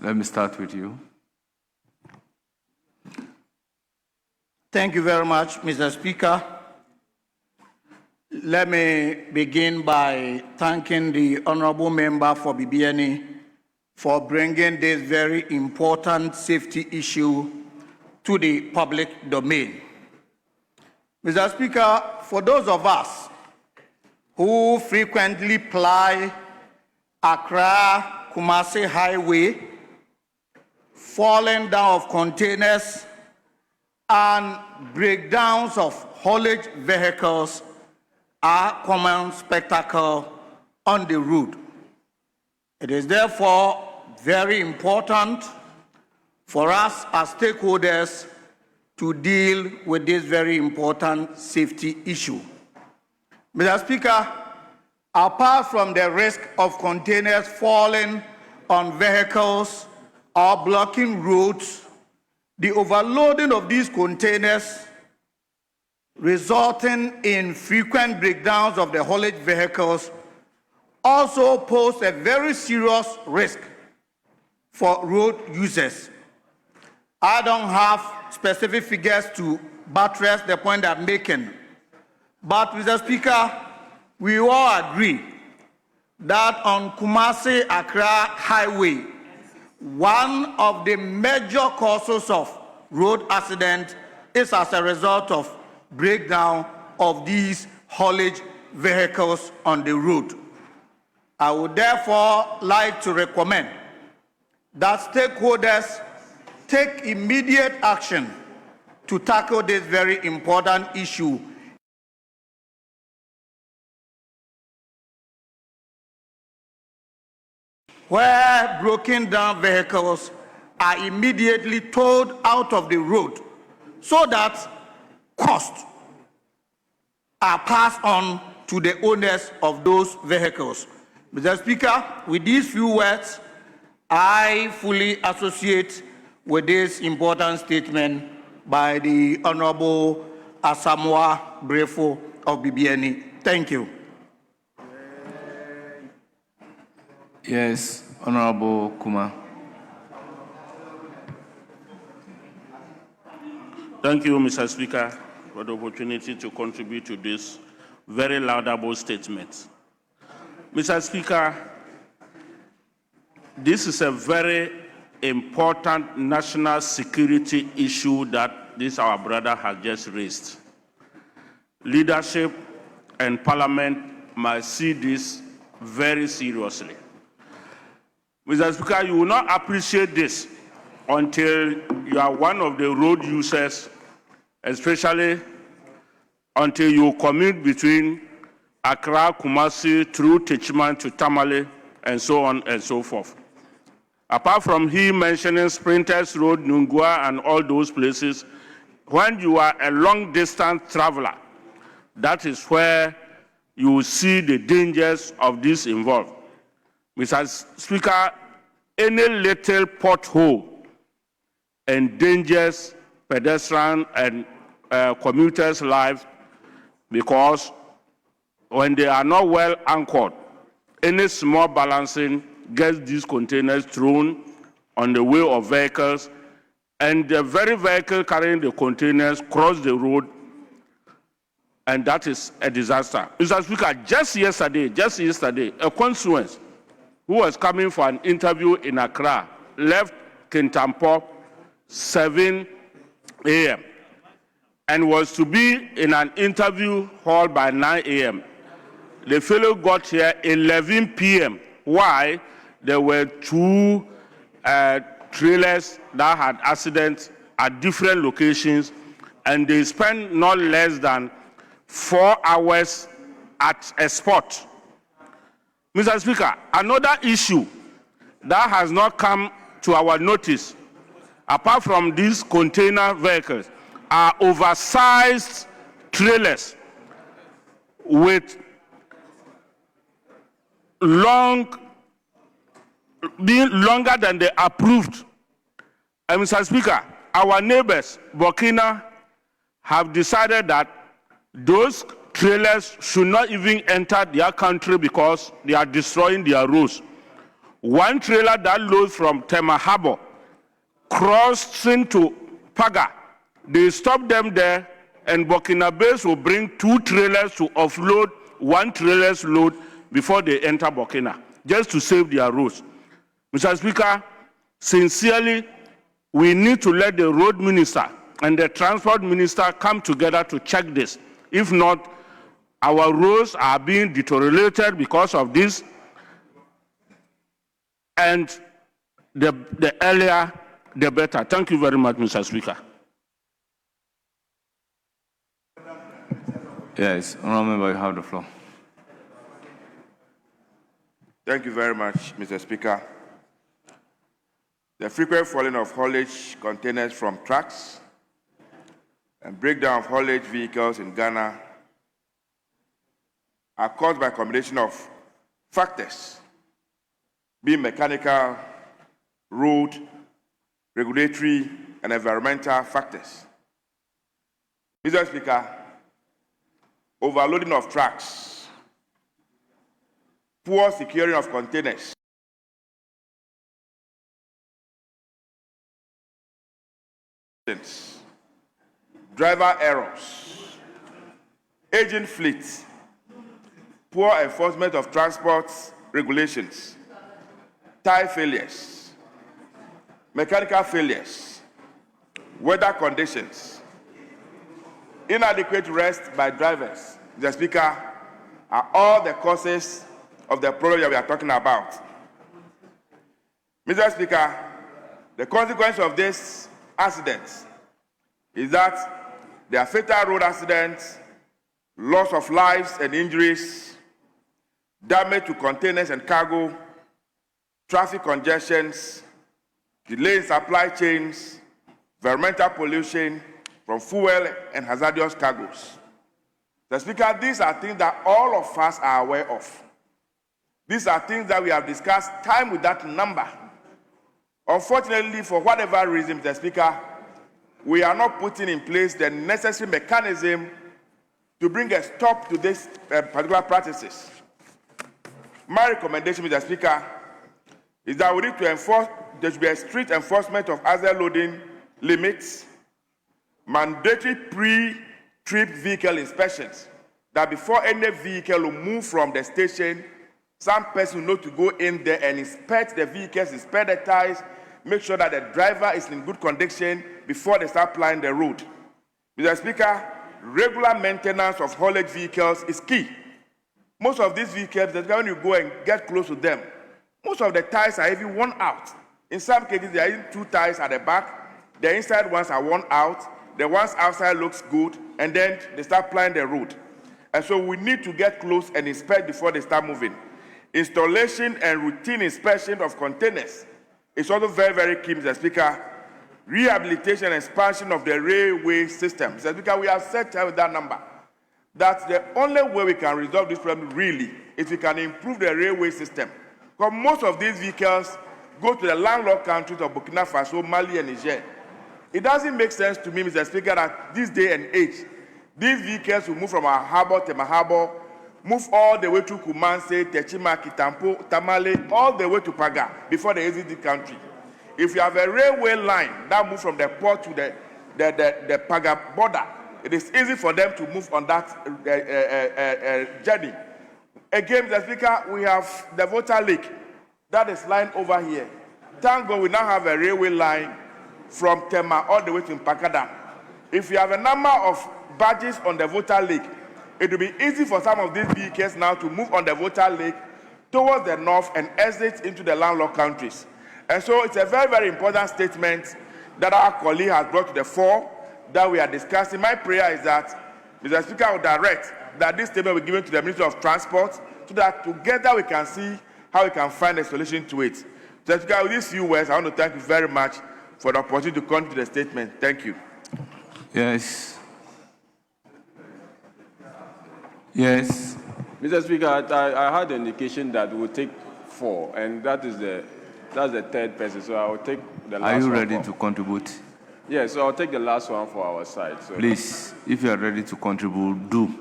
Let me start with you. Thank you very much, Mr. Speaker. Let me begin by thanking the honorable member for BBNE for bringing this very important safety issue to the public domain. Mr. Speaker, for those of us who frequently ply Accra-Kumasi Highway, falling down of containers and breakdowns of haulage vehicles are common spectacle on the road. It is therefore very important for us as stakeholders to deal with this very important safety issue. Mr. Speaker, apart from the risk of containers falling on vehicles or blocking roads, the overloading of these containers resulting in frequent breakdowns of the haulage vehicles also pose a very serious risk for road users. I don't have specific figures to buttress the point I'm making, but Mr. Speaker, we all agree that on Kumasi-Accra Highway, one of the major causes of road accident is as a result of breakdown of these haulage vehicles on the road. I would therefore like to recommend that stakeholders take immediate action to tackle this very important issue. Where broken down vehicles are immediately towed out of the road so that costs are passed on to the owners of those vehicles. Mr. Speaker, with these few words, I fully associate with this important statement by the Honorable Asamoah Brefo of BBNE. Thank you. Yes, Honorable Kuma. Thank you, Mr. Speaker, for the opportunity to contribute to this very laudable statement. Mr. Speaker, this is a very important national security issue that this our brother has just raised. Leadership and Parliament must see this very seriously. Mr. Speaker, you will not appreciate this until you are one of the road users, especially until you commute between Accra, Kumasi, through Tibunal to Tamale, and so on and so forth. Apart from him mentioning Sprinters Road, Nungua, and all those places, when you are a long-distance traveler, that is where you will see the dangers of this involved. Mr. Speaker, any little pothole endangers pedestrian and commuters' lives, because when they are not well anchored, any small balancing gets these containers thrown on the way of vehicles, and the very vehicle carrying the containers cross the road, and that is a disaster. Mr. Speaker, just yesterday, a constituent who was coming for an interview in Accra left Kintampo 7 a.m. and was to be in an interview hall by 9 a.m. The fellow got here 11 p.m. Why? There were two trailers that had accidents at different locations, and they spent not less than 4 hours at a spot. Mr. Speaker, another issue that has not come to our notice, apart from these container vehicles, are oversized trailers with being longer than the approved. And Mr. Speaker, our neighbors, Burkina, have decided that those trailers should not even enter their country because they are destroying their roads. one trailer that loads from Tema Harbor crossing to Paga, they stop them there, and Burkina Faso will bring 2 trailers to offload 1 trailer's load before they enter Burkina, just to save their roads. Mr. Speaker, sincerely, we need to let the road minister and the transport minister come together to check this. If not, our roads are being deteriorated because of this, and the earlier, the better. Thank you very much, Mr. Speaker. Yes, Honourable Member, you have the floor. Thank you very much, Mr. Speaker. The frequent falling of haulage containers from trucks and breakdown of haulage vehicles in Ghana are caused by a combination of factors, being mechanical, road, regulatory, and environmental factors. Mr. Speaker, overloading of trucks, poor securing of containers, driver errors, aging fleet, poor enforcement of transport regulations, tie failures, mechanical failures, weather conditions, inadequate rest by drivers, Mr. Speaker, are all the causes of the problem that we are talking about. Mr. Speaker, the consequence of this accidents is that there are fatal road accidents, loss of lives and injuries, damage to containers and cargo, traffic congestions, delay in supply chains, environmental pollution from fuel and hazardous cargoes. Mr. Speaker, these are things that all of us are aware of. These are things that we have discussed time with that number. Unfortunately, for whatever reason, Mr. Speaker, we are not putting in place the necessary mechanism to bring a stop to these particular practices. My recommendation, Mr. Speaker, is that we need to enforce, there should be a strict enforcement of hazard loading limits, mandatory pre-trip vehicle inspections, that before any vehicle will move from the station, some person will know to go in there and inspect the vehicles, inspect the tires, make sure that the driver is in good condition before they start plying the road. Mr. Speaker, regular maintenance of haulage vehicles is key. Most of these vehicles, when you go and get close to them, most of the tires are even worn out. In some cases, there are even 2 tires at the back. The inside ones are worn out. The ones outside looks good, and then they start plying the road. And so we need to get close and inspect before they start moving. Installation and routine inspection of containers is also very, very key, Mr. Speaker. Rehabilitation and expansion of the railway system. Mr. Speaker, we have said with that number that the only way we can resolve this problem really is we can improve the railway system. Because most of these vehicles go to the landlocked countries of Burkina Faso, Mali, and Niger. It doesn't make sense to me, Mr. Speaker, that this day and age, these vehicles will move from our harbor, Tema Harbor, move all the way to Kumase, Techima, Kitampo, Tamale, all the way to Paga before they exit the country. If you have a railway line that moves from the port to the Paga border, it is easy for them to move on that journey. Again, Mr. Speaker, we have the Volta Lake that is lying over here. Thank God we now have a railway line from Tema all the way to Mpakadam. If you have a number of barges on the Volta Lake, it will be easy for some of these vehicles now to move on the Volta Lake towards the north and exit into the landlocked countries. And so it's a very, very important statement that our colleague has brought to the fore that we are discussing. My prayer is that Mr. Speaker will direct that this statement will be given to the Minister of Transport so that together we can see how we can find a solution to it. Mr. Speaker, with these few words, I want to thank you very much for the opportunity to come to the statement. Thank you. Yes. Yes. Mr. Speaker, I had an indication that we'll take 4, and that's the 3rd person, so I will take the last one. Are you ready to contribute? Yes, so I'll take the last one for our side. So. Please, if you are ready to contribute, do.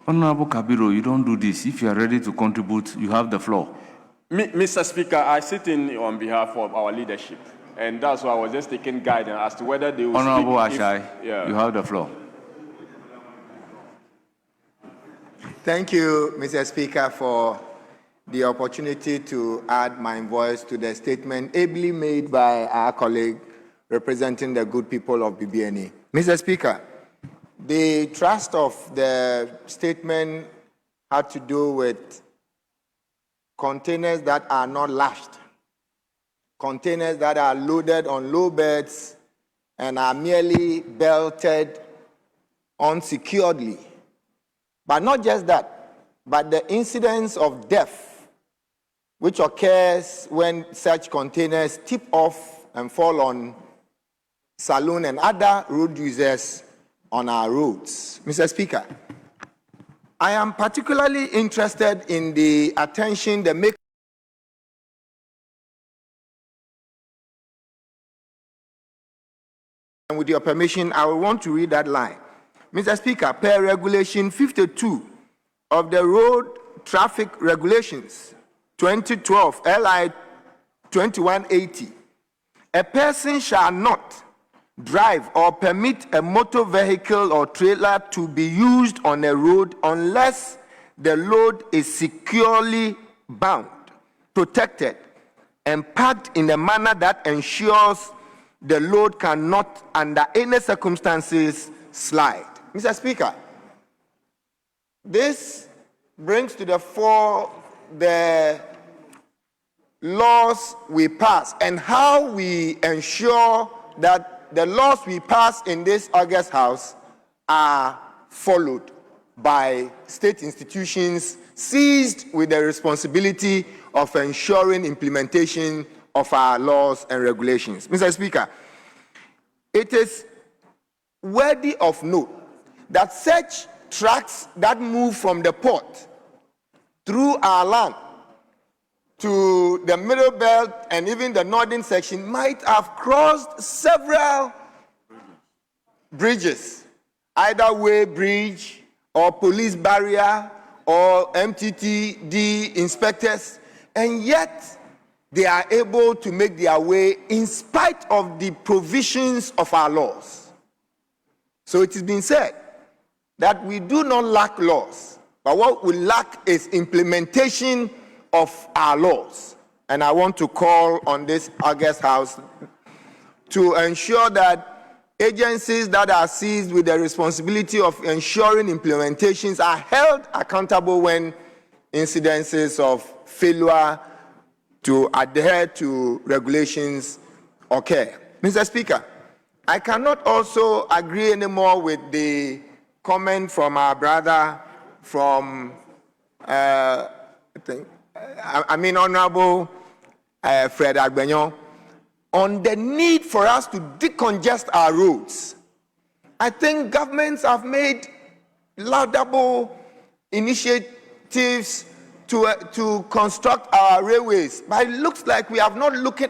Honorable Kabiru, you don't do this. If you are ready to contribute, you have the floor. Mr. Speaker, I sit in on behalf of our leadership, and that's why I was just taking guidance as to whether they will Honorable speak. Ashai, Yeah. you have the floor. Thank you, Mr. Speaker, for the opportunity to add my voice to the statement ably made by our colleague representing the good people of BBNE. Mr. Speaker, the thrust of the statement had to do with containers that are not lashed, containers that are loaded on low beds and are merely belted unsecuredly. But not just that, but the incidence of death which occurs when such containers tip off and fall on saloon and other road users on our roads. Mr. Speaker, I am particularly interested in the attention the make. And with your permission, I will want to read that line. Mr. Speaker, per Regulation 52 of the Road Traffic Regulations 2012, LI 2180, a person shall not drive or permit a motor vehicle or trailer to be used on a road unless the load is securely bound, protected, and packed in a manner that ensures the load cannot, under any circumstances, slide. Mr. Speaker, this brings to the fore the laws we pass and how we ensure that the laws we pass in this August House are followed by state institutions seized with the responsibility of ensuring implementation of our laws and regulations. Mr. Speaker, it is worthy of note that such trucks that move from the port through our land to the middle belt and even the northern section might have crossed several bridges, either way bridge or police barrier or MTTD inspectors, and yet they are able to make their way in spite of the provisions of our laws. So it has been said that we do not lack laws, but what we lack is implementation of our laws. And I want to call on this August House to ensure that agencies that are seized with the responsibility of ensuring implementations are held accountable when incidences of failure to adhere to regulations occur. Mr. Speaker, I cannot also agree anymore with the comment from our brother from, Honorable Fred Agyegon, on the need for us to decongest our roads. I think governments have made laudable initiatives to construct our railways, but it looks like we have not looked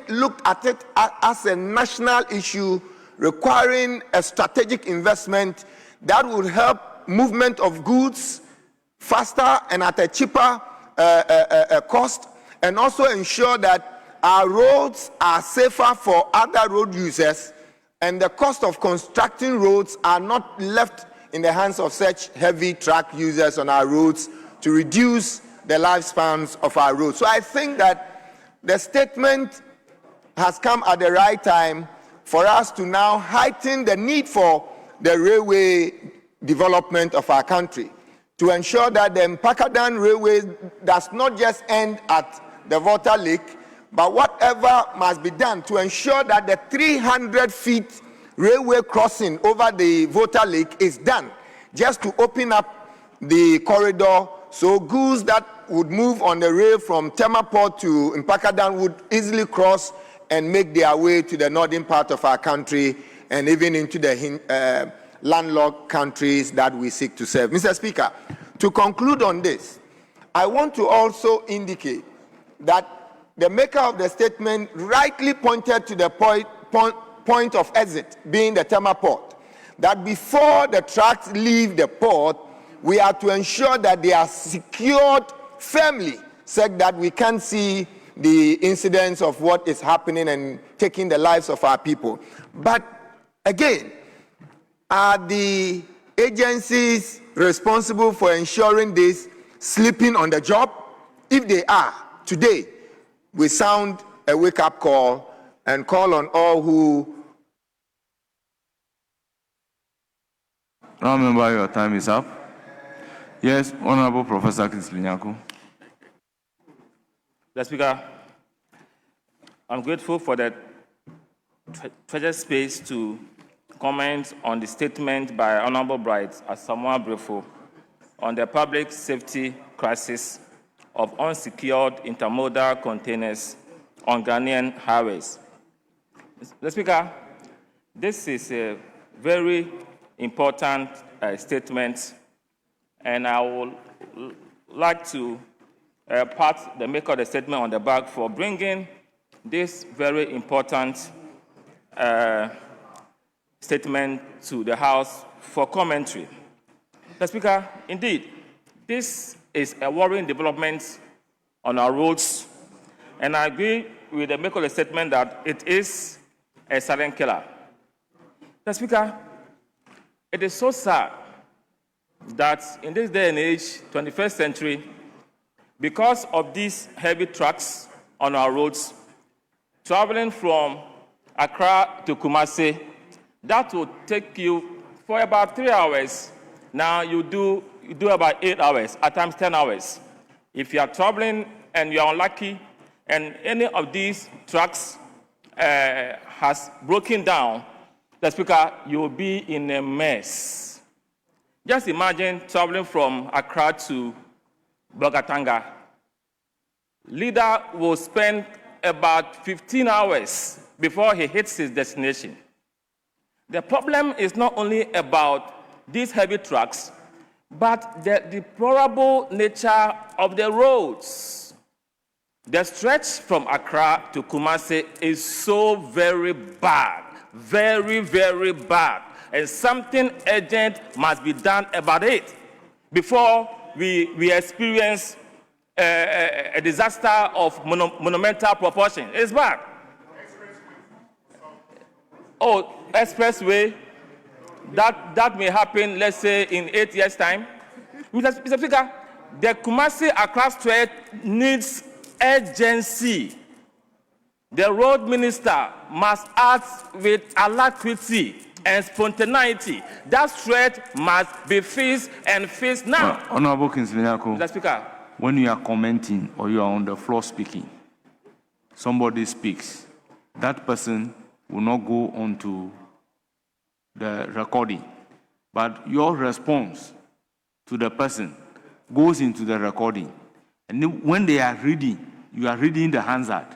at it as a national issue requiring a strategic investment that would help movement of goods faster and at a cheaper cost, and also ensure that our roads are safer for other road users and the cost of constructing roads are not left in the hands of such heavy truck users on our roads to reduce the lifespans of our roads. So I think that the statement has come at the right time for us to now heighten the need for the railway development of our country, to ensure that the Mpakadan Railway does not just end at the Volta Lake, but whatever must be done to ensure that the 300 feet railway crossing over the Volta Lake is done, just to open up the corridor so goods that would move on the rail from Tema Port to Mpakadan would easily cross and make their way to the northern part of our country and even into the landlocked countries that we seek to serve. Mr. Speaker, to conclude on this, I want to also indicate that the maker of the statement rightly pointed to the point of exit, being the Tema Port, that before the trucks leave the port, we are to ensure that they are secured firmly so that we can see the incidents of what is happening and taking the lives of our people. But again, are the agencies responsible for ensuring this sleeping on the job? If they are, today, we sound a wake-up call and call on all who... Now, remember, your time is up. Yes, Honorable Professor Kingsley Nyako. Mr. Speaker, I'm grateful for the treasured space to comment on the statement by Honorable Bright Asamoah Brefo on the public safety crisis of unsecured intermodal containers on Ghanaian highways. Mr. Speaker, this is a very important statement, and I would like to pat the maker of the statement on the back for bringing this very important statement to the House for commentary. Mr. Speaker, indeed, this is a worrying development on our roads, and I agree with the maker of the statement that it is a silent killer. Mr. Speaker, it is so sad that in this day and age, 21st century, because of these heavy trucks on our roads, traveling from Accra to Kumasi, that will take you for about 3 hours. Now you do about 8 hours, at times 10 hours. If you are traveling and you are unlucky, and any of these trucks has broken down, the Speaker, you will be in a mess. Just imagine traveling from Accra to Bogatanga. Leader will spend about 15 hours before he hits his destination. The problem is not only about these heavy trucks, but the deplorable nature of the roads. The stretch from Accra to Kumasi is so very bad, very, very bad, and something urgent must be done about it before we experience a disaster of monumental proportion. It's bad. Oh, expressway, that may happen, let's say, in 8 years' time. Mr. Speaker, the Kumasi-Accra stretch needs urgency. The road minister must act with alacrity and spontaneity. That stretch must be fixed and fixed now. Honorable Kingsley Nyako, Mr. Speaker, when you are commenting or you are on the floor speaking, somebody speaks, that person will not go on to the recording, but your response to the person goes into the recording. And when they are reading, you are reading the Hansard.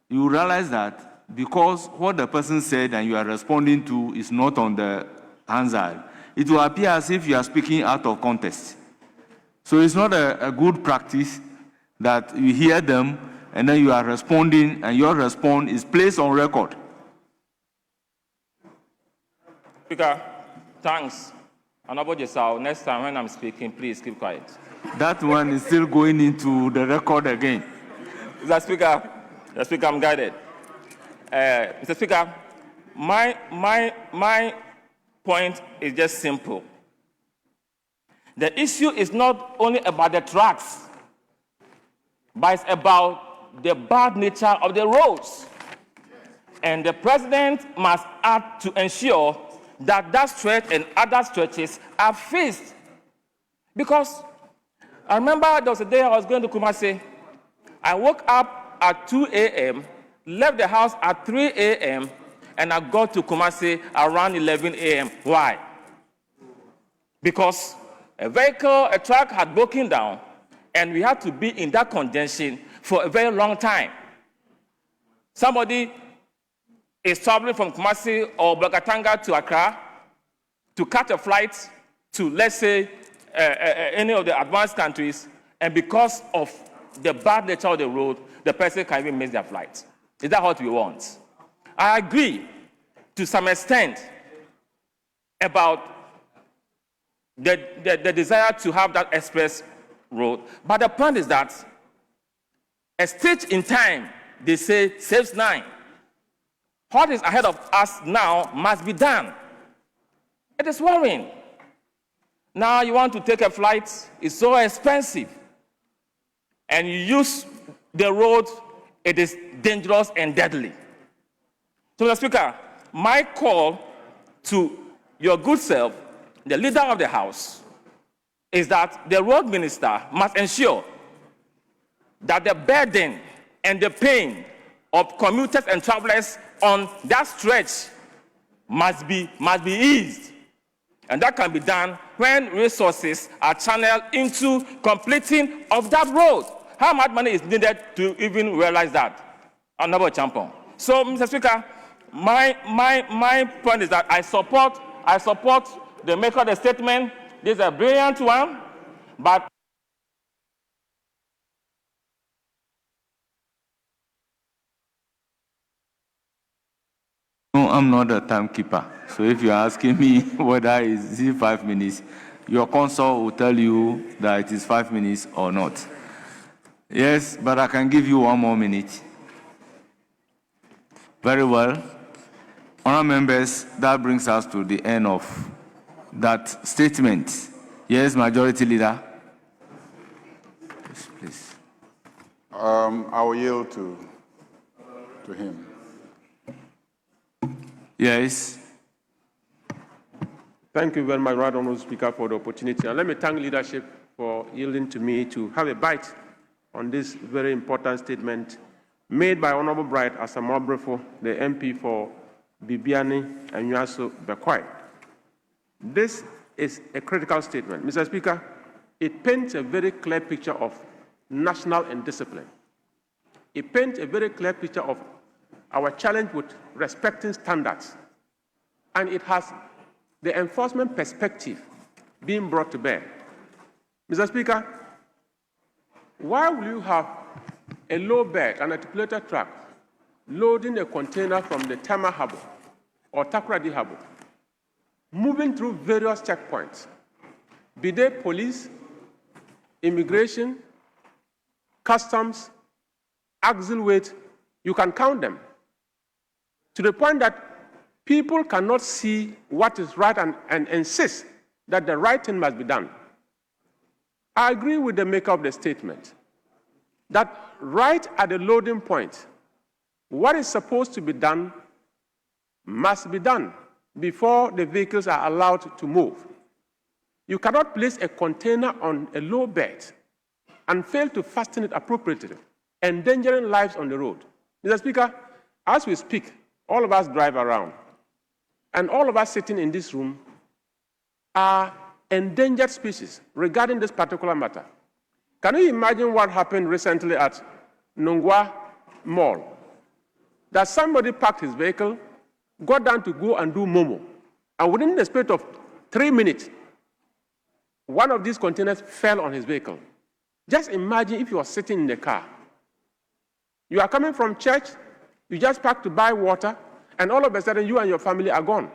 You realize that because what the person said and you are responding to is not on the Hansard, it will appear as if you are speaking out of context. So it's not a good practice that you hear them and then you are responding and your response is placed on record. Speaker, thanks. Honorable Jesau, next time when I'm speaking, please keep quiet. That one is still going into the record again. Mr. Speaker, I'm guided. Mr. Speaker, my point is just simple. The issue is not only about the trucks, but it's about the bad nature of the roads. And the president must act to ensure that that stretch and other stretches are fixed. Because I remember there was a day I was going to Kumasi. I woke up at 2 a.m., left the house at 3 a.m., and I got to Kumasi around 11 a.m. Why? Because a truck had broken down, and we had to be in that congestion for a very long time. Somebody is traveling from Kumasi or Bogatanga to Accra to catch a flight to, let's say, any of the advanced countries, and because of the bad nature of the road, the person can even miss their flight. Is that what we want? I agree to some extent about the desire to have that express road. But the point is that a stage in time, they say, saves 9. What is ahead of us now must be done. It is worrying. Now you want to take a flight, it's so expensive. And you use the road, it is dangerous and deadly. So, Mr. Speaker, my call to your good self, the leader of the House, is that the road minister must ensure that the burden and the pain of commuters and travelers on that stretch must be eased. And that can be done when resources are channeled into completing of that road. How much money is needed to even realize that? Honorable Champon. So, Mr. Speaker, my point is that I support the maker of the statement. This is a brilliant one, but No, I'm not a timekeeper. So if you're asking me whether it's 5 minutes, your console will tell you that it is 5 minutes or not. Yes, but I can give you 1 more minute. Very well. Honourable members, that brings us to the end of that statement. Yes, Majority Leader. Yes, please. I will yield to him. Yes. Thank you very much, Right Honourable Speaker, for the opportunity. And let me thank leadership for yielding to me to have a bite on this very important statement made by Honourable Bright Asamoah, the MP for Bibiani and Nyaso Bekwai. This is a critical statement. Mr. Speaker, it paints a very clear picture of national indiscipline. It paints a very clear picture of our challenge with respecting standards. And it has the enforcement perspective being brought to bear. Mr. Speaker, why will you have a low bed, an articulated truck, loading a container from the Tema Harbour or Takoradi Harbour, moving through various checkpoints, be they police, immigration, customs, axle weight, you can count them, to the point that people cannot see what is right and insist that the right thing must be done. I agree with the maker of the statement that right at the loading point, what is supposed to be done must be done before the vehicles are allowed to move. You cannot place a container on a low bed and fail to fasten it appropriately, endangering lives on the road. Mr. Speaker, as we speak, all of us drive around, and all of us sitting in this room are endangered species regarding this particular matter. Can you imagine what happened recently at Nongwa Mall? That somebody parked his vehicle, got down to go and do Momo, and within the space of 3 minutes, one of these containers fell on his vehicle. Just imagine if you are sitting in the car. You are coming from church, you just parked to buy water, and all of a sudden you and your family are gone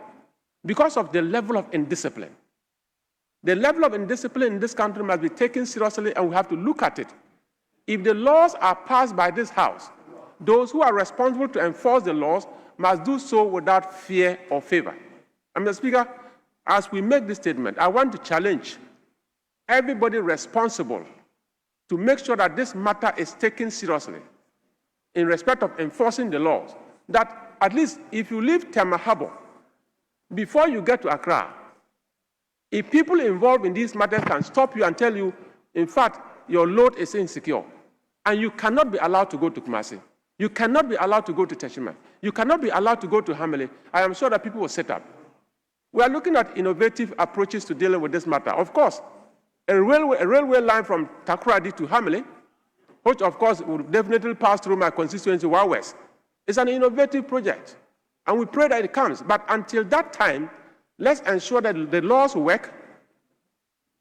because of the level of indiscipline. The level of indiscipline in this country must be taken seriously, and we have to look at it. If the laws are passed by this House, those who are responsible to enforce the laws must do so without fear or favor. And Mr. Speaker, as we make this statement, I want to challenge everybody responsible to make sure that this matter is taken seriously in respect of enforcing the laws, that at least if you leave Tema Harbour, before you get to Accra, if people involved in these matters can stop you and tell you, in fact, your load is insecure, and you cannot be allowed to go to Kumasi, you cannot be allowed to go to Teshima, you cannot be allowed to go to Hamele, I am sure that people will set up. We are looking at innovative approaches to dealing with this matter. Of course, a railway line from Takoradi to Hamele, which of course would definitely pass through my constituency, Wa West, is an innovative project, and we pray that it comes. But until that time, let's ensure that the laws work.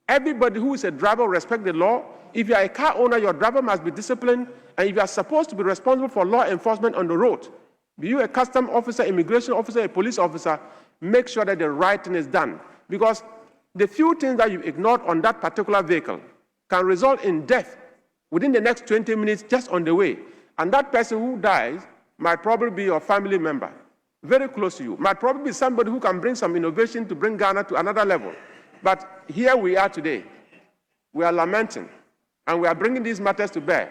Everybody who is a driver respect the law. If you are a car owner, your driver must be disciplined, and if you are supposed to be responsible for law enforcement on the road, be you a custom officer, immigration officer, a police officer, make sure that the right thing is done. Because the few things that you ignored on that particular vehicle can result in death within the next 20 minutes just on the way. And that person who dies might probably be your family member, very close to you, might probably be somebody who can bring some innovation to bring Ghana to another level. But here we are today. We are lamenting, and we are bringing these matters to bear.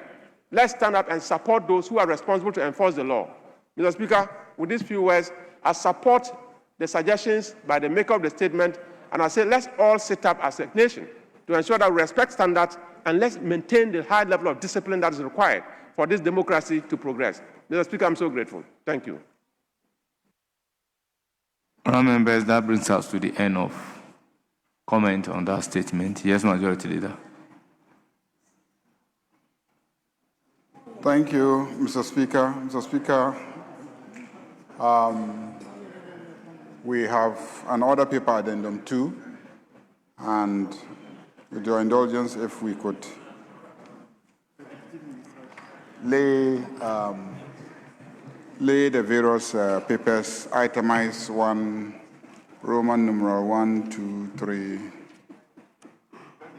Let's stand up and support those who are responsible to enforce the law. Mr. Speaker, with these few words, I support the suggestions by the maker of the statement, and I say let's all sit up as a nation to ensure that we respect standards and let's maintain the high level of discipline that is required for this democracy to progress. Mr. Speaker, I'm so grateful. Thank you. Honourable members, that brings us to the end of comment on that statement. Yes, Majority Leader. Thank you, Mr. Speaker. Mr. Speaker, we have an order paper addendum 2, and with your indulgence, if we could lay the various papers, itemize 1, Roman numeral 1, 2, 3,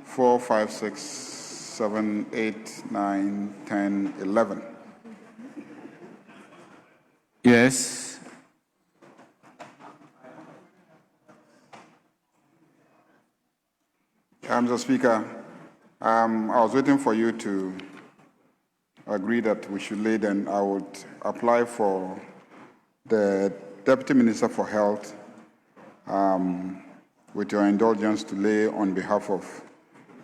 4, 5, 6, 7, 8, 9, 10, 11. Yes. Mr. Speaker, I was waiting for you to agree that we should lay, then I would apply for the Deputy Minister for Health, with your indulgence, to lay on behalf of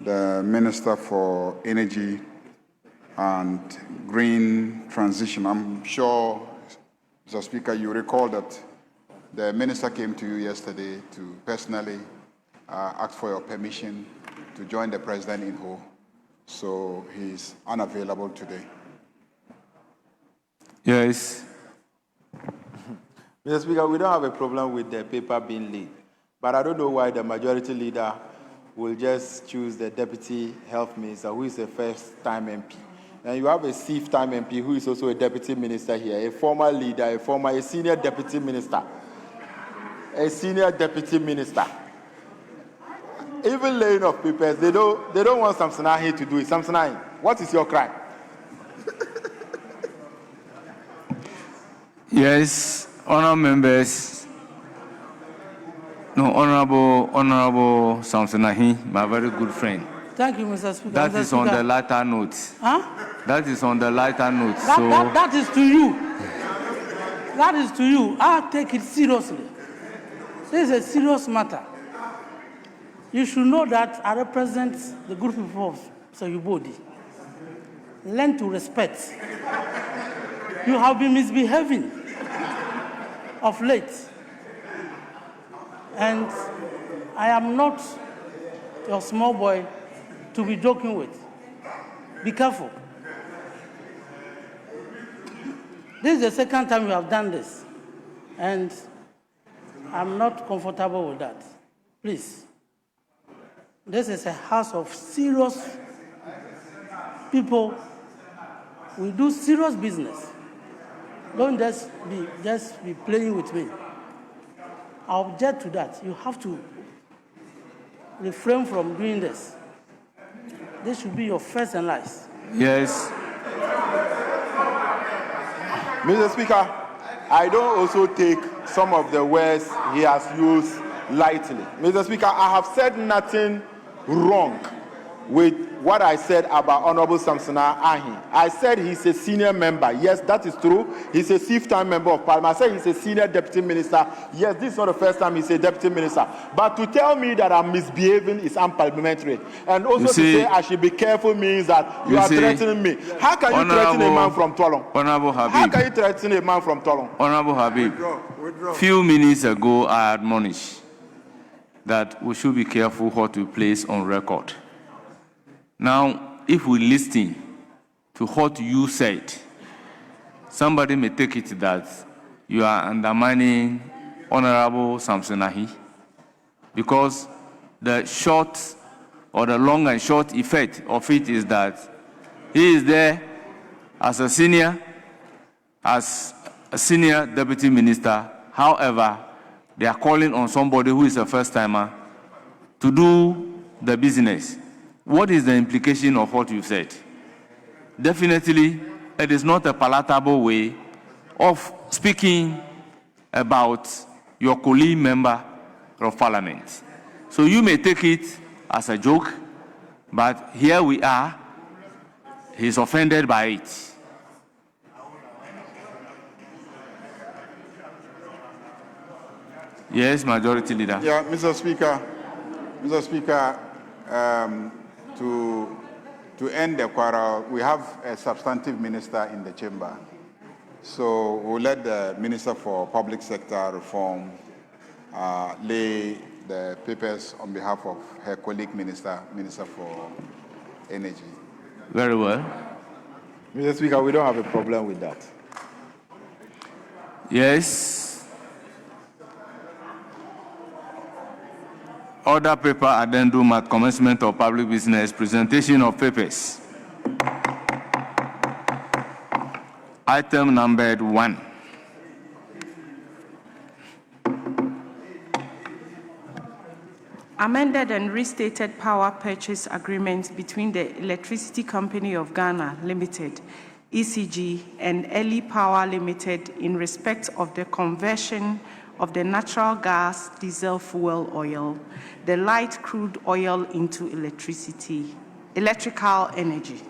the Minister for Energy and Green Transition. I'm sure, Mr. Speaker, you recall that the Minister came to you yesterday to personally ask for your permission to join the President in Ho, so he's unavailable today. Yes. Mr. Speaker, we don't have a problem with the paper being laid, but I don't know why the Majority Leader will just choose the Deputy Health Minister, who is a first-time MP. And you have a sixth-time MP who is also a Deputy Minister here, a former leader, a senior Deputy Minister. A senior Deputy Minister. Even laying of papers, they don't want Samsonite to do it. Samsonite, what is your crime? Yes, honourable members. No, Honourable Samsonahi, my very good friend. Thank you, Mr. Speaker. That is on the lighter note. Huh? That is on the lighter note. That is to you. That is to you. I'll take it seriously. This is a serious matter. You should know that I represent the good people of Sayubodi. Learn to respect. You have been misbehaving of late. And I am not your small boy to be joking with. Be careful. This is the second time you have done this. And I'm not comfortable with that. Please. This is a house of serious people. We do serious business. Don't just be playing with me. I object to that. You have to refrain from doing this. This should be your first and last. Yes. Mr. Speaker, I don't also take some of the words he has used lightly. Mr. Speaker, I have said nothing wrong with what I said about Honorable Samsona Ahi. I said he's a senior member. Yes, that is true. He's a fifth-time member of Parliament. I said he's a senior deputy minister. Yes, this is not the first time he's a deputy minister. But to tell me that I'm misbehaving is unparliamentary. And also to say I should be careful means that you are threatening me. How can you threaten a man from Tolong? Honorable Habib. How can you threaten a man from Tolong? Honorable Habib, few minutes ago I admonished that we should be careful what we place on record. Now, if we listen to what you said, somebody may take it that you are undermining Honorable Samsonahi, because the short or the long and short effect of it is that he is there as a senior deputy minister. However, they are calling on somebody who is a first-timer to do the business. What is the implication of what you've said? Definitely, it is not a palatable way of speaking about your colleague member of parliament. So you may take it as a joke, but here we are, he's offended by it. Yes, Majority Leader. Yeah, Mr. Speaker, to end the quarrel, we have a substantive minister in the chamber. So we'll let the Minister for Public Sector Reform lay the papers on behalf of her colleague Minister for Energy. Very well. Mr. Speaker, we don't have a problem with that. Yes. Order paper addendum at commencement of public business, presentation of papers. Item numbered 1. Amended and restated power purchase agreement between the Electricity Company of Ghana Limited, ECG, and Ely Power Limited in respect of the conversion of the natural gas, diesel fuel oil, the light crude oil into electrical energy.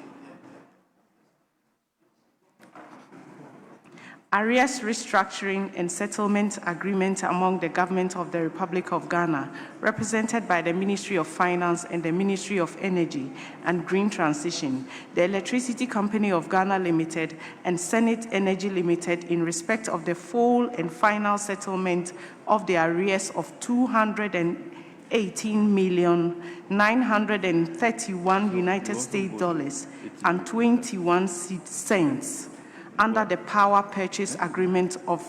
Arrears restructuring and settlement agreement among the government of the Republic of Ghana, represented by the Ministry of Finance and the Ministry of Energy and Green Transition, the Electricity Company of Ghana Limited, and Senate Energy Limited in respect of the full and final settlement of the arrears of $218,931 United States dollars and 21 cents. Under the power purchase agreement of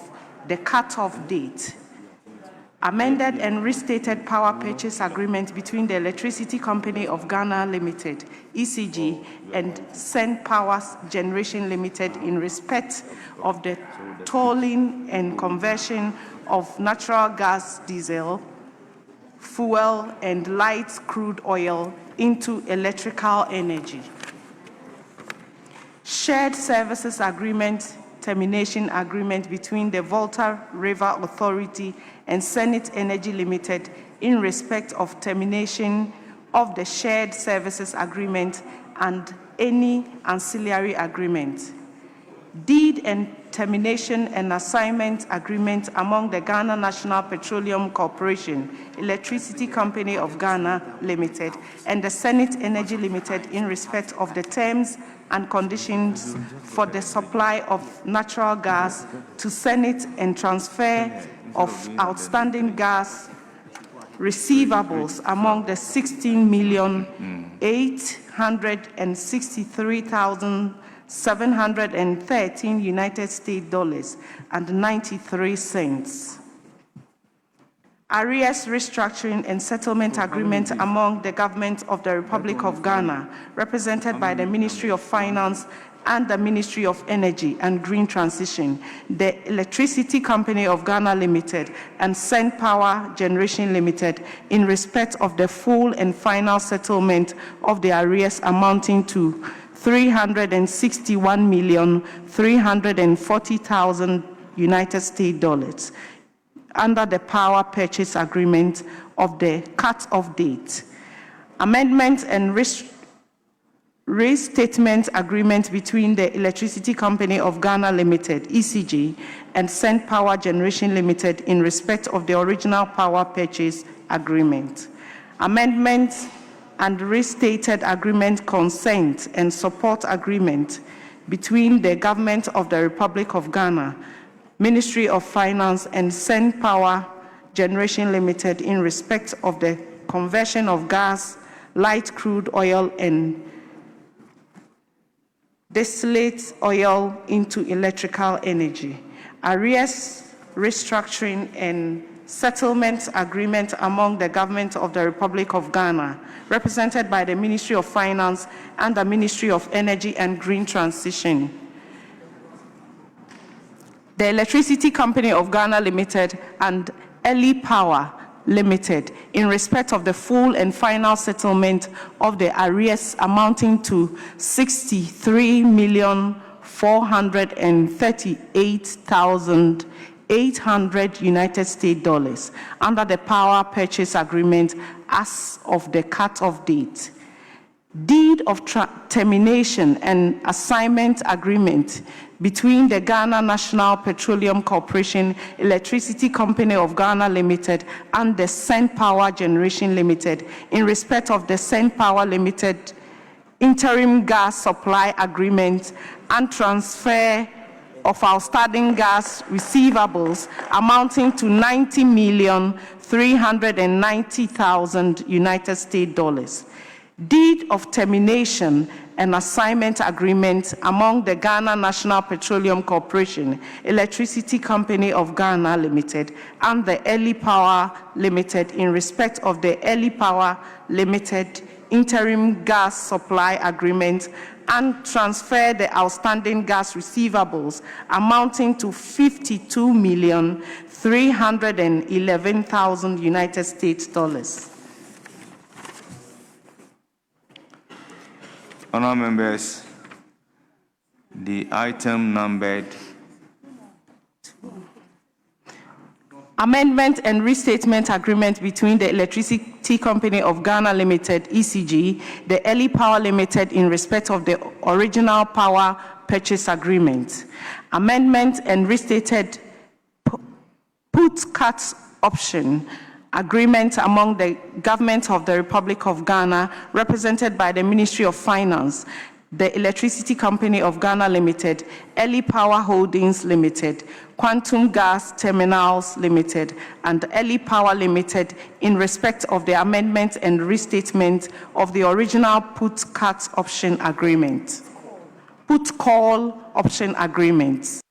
the cutoff date. Amended and restated power purchase agreement between the Electricity Company of Ghana Limited, ECG, and Sen Power Generation Limited in respect of the tolling and conversion of natural gas, diesel, fuel, and light crude oil into electrical energy. Shared Services Agreement, Termination Agreement between the Volta River Authority and Senate Energy Limited in respect of termination of the Shared Services Agreement and any ancillary agreement. Deed and termination and assignment agreement among the Ghana National Petroleum Corporation, Electricity Company of Ghana Limited, and the Senate Energy Limited in respect of the terms and conditions for the supply of natural gas to Senate and transfer of outstanding gas receivables among the 16,863,713 United States dollars and 93 cents. Arrears restructuring and settlement agreement among the government of the Republic of Ghana, represented by the Ministry of Finance and the Ministry of Energy and Green Transition, the Electricity Company of Ghana Limited, and Sen Power Generation Limited in respect of the full and final settlement of the arrears amounting to $361,340,000 United States dollars under the power purchase agreement of the cut-off date. Amendment and restatement agreement between the Electricity Company of Ghana Limited, ECG, and Sen Power Generation Limited in respect of the original power purchase agreement. Amendment and restated agreement consent and support agreement between the government of the Republic of Ghana, Ministry of Finance, and Sen Power Generation Limited in respect of the conversion of gas, light crude oil, and distillate oil into electrical energy. Arrears restructuring and settlement agreement among the government of the Republic of Ghana, represented by the Ministry of Finance and the Ministry of Energy and Green Transition. The Electricity Company of Ghana Limited and Ely Power Limited in respect of the full and final settlement of the arrears amounting to 63,438,800 United States dollars under the power purchase agreement as of the cut-off date. Deed of termination and assignment agreement between the Ghana National Petroleum Corporation, Electricity Company of Ghana Limited, and the Sen Power Generation Limited in respect of the Sen Power Limited interim gas supply agreement and transfer of outstanding gas receivables amounting to 90,390,000 United States dollars. Deed of termination and assignment agreement among the Ghana National Petroleum Corporation, Electricity Company of Ghana Limited, and the Early Power Limited in respect of the Early Power Limited interim gas supply agreement and transfer the outstanding gas receivables amounting to 52,311,000 United States dollars. Honourable members, the item numbered Amendment and restatement agreement between the Electricity Company of Ghana Limited, ECG, the Early Power Limited in respect of the original power purchase agreement. Amendment and restated put-cut option agreement among the government of the Republic of Ghana, represented by the Ministry of Finance, the Electricity Company of Ghana Limited, Early Power Holdings Limited, Quantum Gas Terminals Limited, and Early Power Limited in respect of the amendment and restatement of the original put-cut option agreement. Put-call option agreements.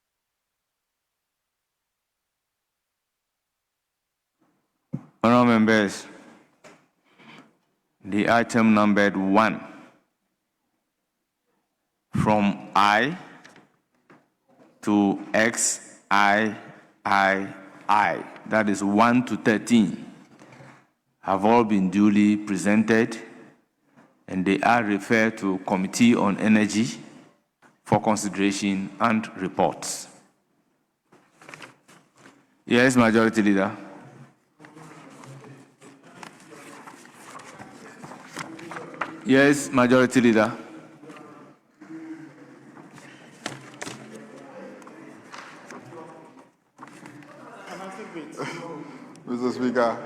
Honourable members, the item numbered 1 from I to XIII, that is 1 to 13, have all been duly presented, and they are referred to Committee on Energy for consideration and reports. Yes, Majority Leader. Yes, Majority Leader. Mr. Speaker,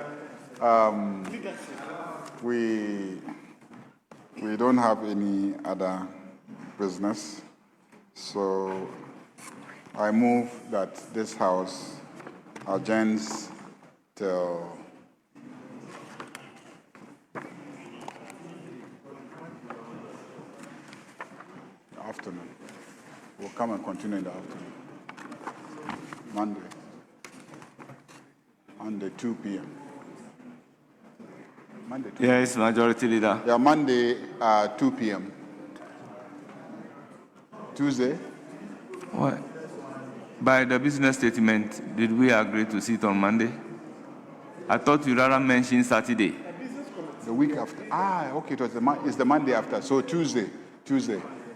we don't have any other business, so I move that this House adjourns till afternoon. We'll come and continue in the afternoon. Monday, 2 p.m. Monday, 2 Yes, Majority Leader. Yeah, Monday, 2 p.m. Tuesday? What? By the business statement, did we agree to sit on Monday? I thought you rather mentioned Saturday. The week after. Okay, it's the Monday after. So Tuesday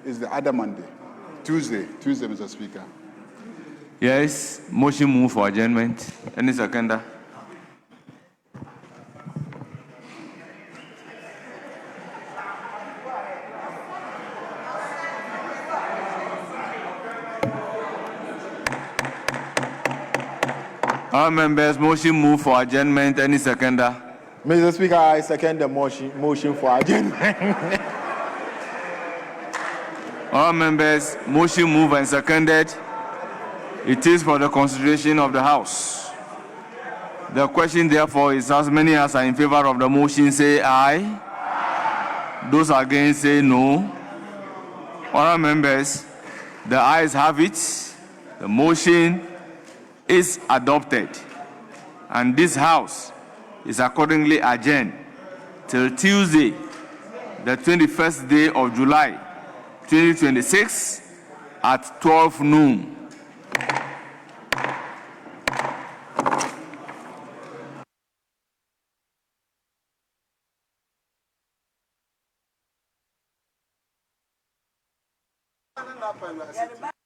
is the other Monday. Tuesday, Mr. Speaker. Yes, motion move for adjournment. Any seconder? All members, motion move for adjournment. Any seconder? Mr. Speaker, I second the motion for adjournment. All members, motion move and seconded. It is for the consideration of the House. The question, therefore, is as many as are in favor of the motion say aye. Those against say no. All members, the ayes have it. The motion is adopted. And this House is accordingly adjourned till Tuesday, the 21st day of July, 2026 at 12 noon. you are sitting.